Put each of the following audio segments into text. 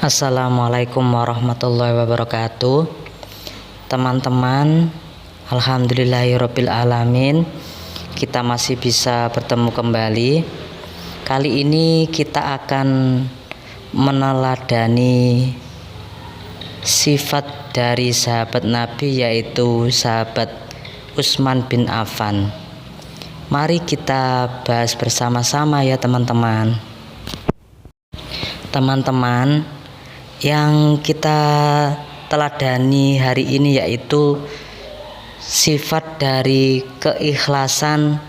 Assalamualaikum warahmatullahi wabarakatuh. Teman-teman, alhamdulillahirabbil alamin, kita masih bisa bertemu kembali. Kali ini kita akan meneladani sifat dari sahabat Nabi, yaitu sahabat Utsman bin Affan. Mari kita bahas bersama-sama ya teman-teman. Teman-teman, yang kita teladani hari ini yaitu sifat dari keikhlasan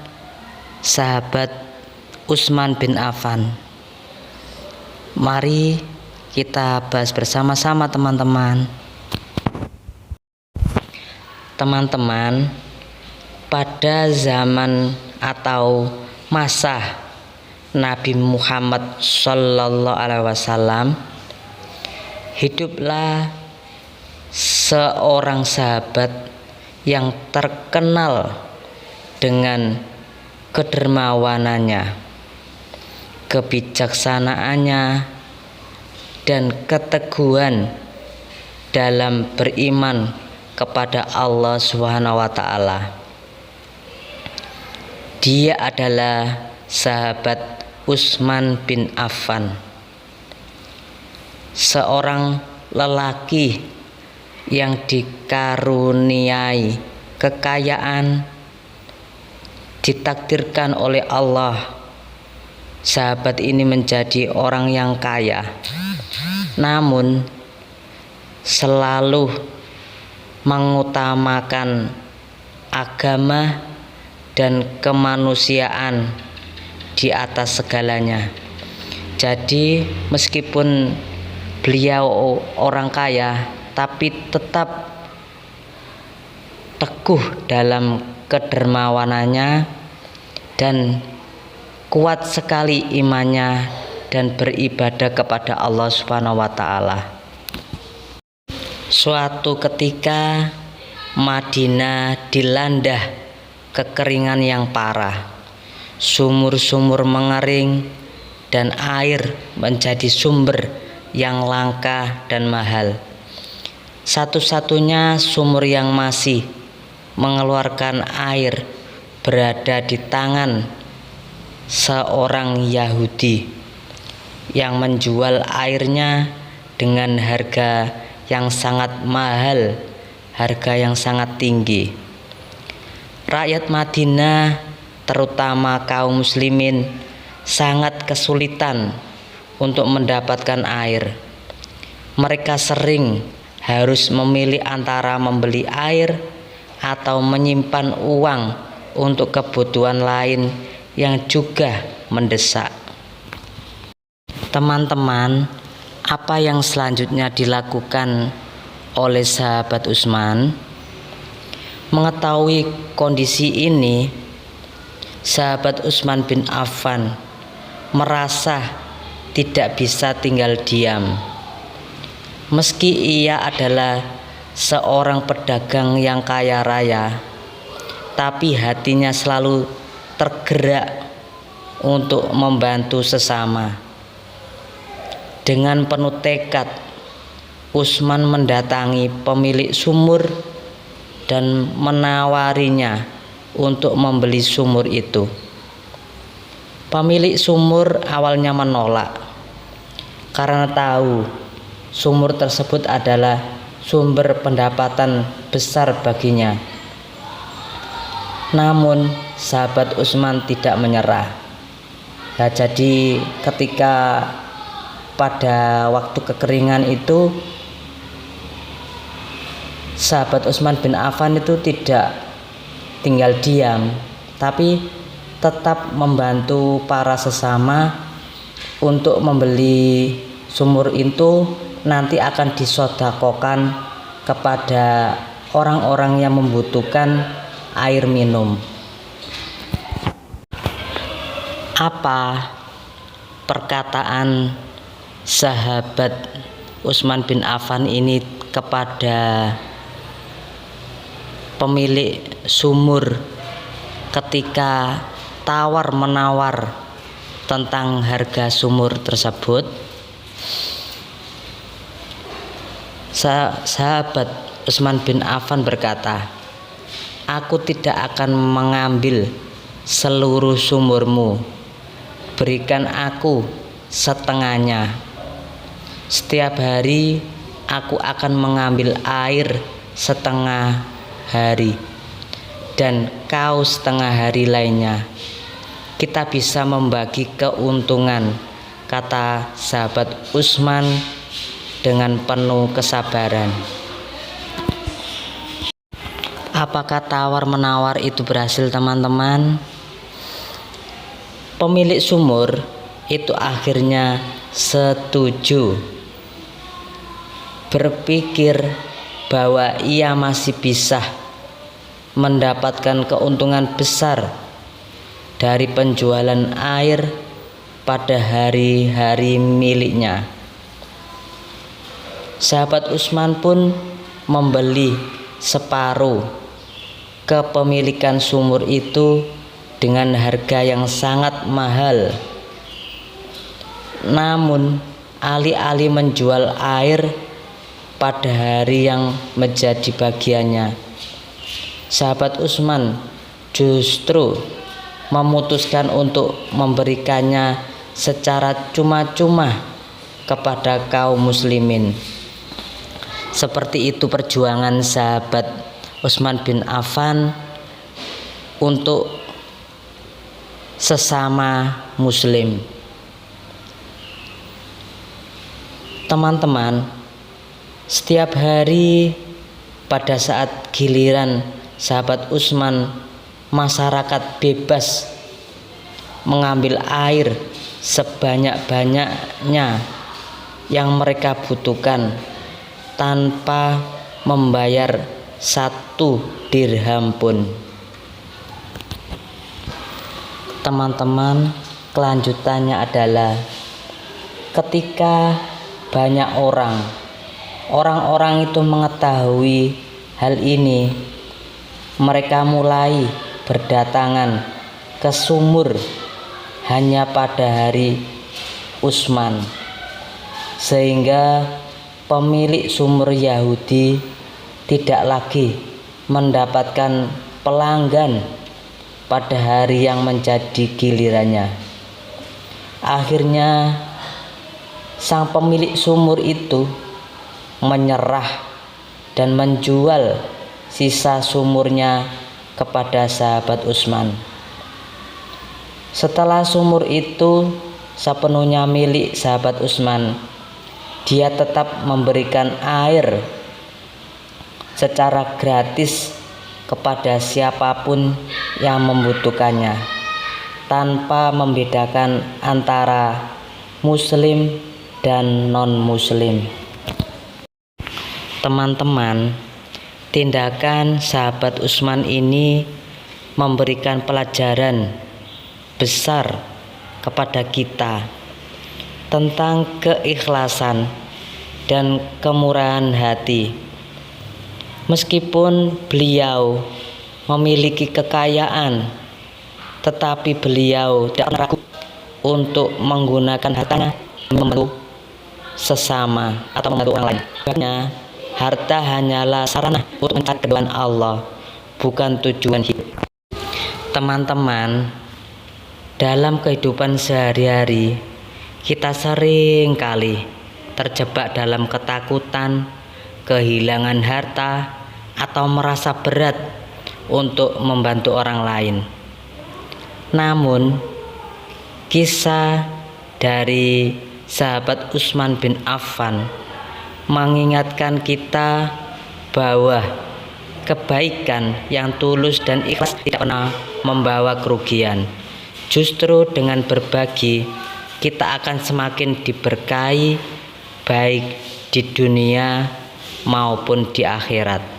sahabat Utsman bin Affan. Mari kita bahas bersama-sama teman-teman. Teman-teman, pada zaman atau masa Nabi Muhammad Sallallahu Alaihi Wasallam, hiduplah seorang sahabat yang terkenal dengan kedermawanannya, kebijaksanaannya, dan keteguhan dalam beriman kepada Allah Subhanahu wa Ta'ala. Dia adalah sahabat Utsman bin Affan, seorang lelaki yang dikaruniai kekayaan, ditakdirkan oleh Allah. Sahabat ini menjadi orang yang kaya, namun selalu mengutamakan agama dan kemanusiaan di atas segalanya. Jadi meskipun beliau orang kaya, tapi tetap teguh dalam kedermawanannya dan kuat sekali imannya dan beribadah kepada Allah Subhanahu wa Ta'ala. Suatu ketika Madinah dilanda kekeringan yang parah. Sumur-sumur mengering dan air menjadi sumber yang langka dan mahal. Satu-satunya sumur yang masih mengeluarkan air berada di tangan seorang Yahudi yang menjual airnya dengan harga yang sangat mahal, harga yang sangat tinggi. Rakyat Madinah, terutama kaum muslimin, sangat kesulitan untuk mendapatkan air. Mereka sering harus memilih antara membeli air atau menyimpan uang untuk kebutuhan lain yang juga mendesak. Teman-teman, apa yang selanjutnya dilakukan oleh sahabat Utsman? Mengetahui kondisi ini, sahabat Utsman bin Affan merasa tidak bisa tinggal diam. Meski ia adalah seorang pedagang yang kaya raya, tapi hatinya selalu tergerak untuk membantu sesama. Dengan penuh tekad, Utsman mendatangi pemilik sumur dan menawarinya untuk membeli sumur itu. Pemilik sumur awalnya menolak karena tahu sumur tersebut adalah sumber pendapatan besar baginya. Namun sahabat Utsman tidak menyerah. Nah, jadi ketika pada waktu kekeringan itu, sahabat Utsman bin Affan itu tidak tinggal diam, tapi tetap membantu para sesama untuk membeli sumur itu. Nanti akan disedekahkan kepada orang-orang yang membutuhkan air minum. Apa perkataan sahabat Utsman bin Affan ini kepada pemilik sumur ketika tawar-menawar tentang harga sumur tersebut? Sahabat Utsman bin Affan berkata, "Aku tidak akan mengambil seluruh sumurmu, berikan aku setengahnya. Setiap hari aku akan mengambil air setengah hari, dan kau setengah hari lainnya. Kita bisa membagi keuntungan," kata sahabat Utsman dengan penuh kesabaran. Apakah tawar-menawar itu berhasil, teman-teman? Pemilik sumur itu akhirnya setuju, berpikir bahwa ia masih bisa mendapatkan keuntungan besar dari penjualan air pada hari-hari miliknya. Sahabat Utsman pun membeli separuh kepemilikan sumur itu dengan harga yang sangat mahal. Namun alih-alih menjual air pada hari yang menjadi bagiannya, sahabat Utsman justru memutuskan untuk memberikannya secara cuma-cuma kepada kaum muslimin. Seperti itu perjuangan sahabat Utsman bin Affan untuk sesama muslim. Teman-teman, setiap hari pada saat giliran sahabat Utsman, masyarakat bebas mengambil air sebanyak-banyaknya yang mereka butuhkan tanpa membayar 1 dirham pun. Teman-teman, kelanjutannya adalah ketika banyak orang-orang itu mengetahui hal ini, mereka mulai berdatangan ke sumur hanya pada hari Utsman, sehingga pemilik sumur Yahudi tidak lagi mendapatkan pelanggan pada hari yang menjadi gilirannya. Akhirnya sang pemilik sumur itu menyerah dan menjual sisa sumurnya kepada sahabat Utsman. Setelah sumur itu sepenuhnya milik sahabat Utsman, dia tetap memberikan air secara gratis kepada siapapun yang membutuhkannya, tanpa membedakan antara muslim dan non-muslim. Teman-teman, tindakan sahabat Utsman ini memberikan pelajaran besar kepada kita tentang keikhlasan dan kemurahan hati. Meskipun beliau memiliki kekayaan, tetapi beliau tidak ragu untuk menggunakan hartanya membantu sesama atau membantu orang lain. Karena harta hanyalah sarana untuk mencari keridhaan Allah, bukan tujuan hidup. Teman-teman, dalam kehidupan sehari-hari kita sering kali terjebak dalam ketakutan, kehilangan harta, atau merasa berat untuk membantu orang lain. Namun, kisah dari sahabat Utsman bin Affan mengingatkan kita bahwa kebaikan yang tulus dan ikhlas tidak pernah membawa kerugian. Justru dengan berbagi, kita akan semakin diberkahi baik di dunia maupun di akhirat.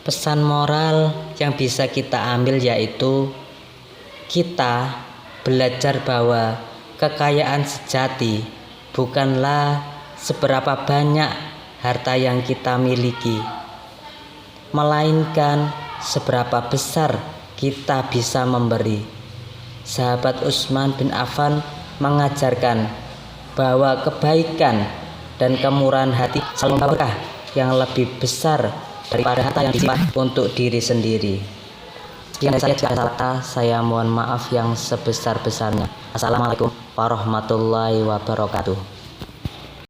Pesan moral yang bisa kita ambil yaitu kita belajar bahwa kekayaan sejati bukanlah seberapa banyak harta yang kita miliki, melainkan seberapa besar kita bisa memberi. Sahabat Utsman bin Affan mengajarkan bahwa kebaikan dan kemurahan hati selalu membawa berkah yang lebih besar daripada harta yang disimpan untuk diri sendiri. Sekian dari saya, jika ada salah saya mohon maaf yang sebesar-besarnya. Assalamualaikum warahmatullahi wabarakatuh.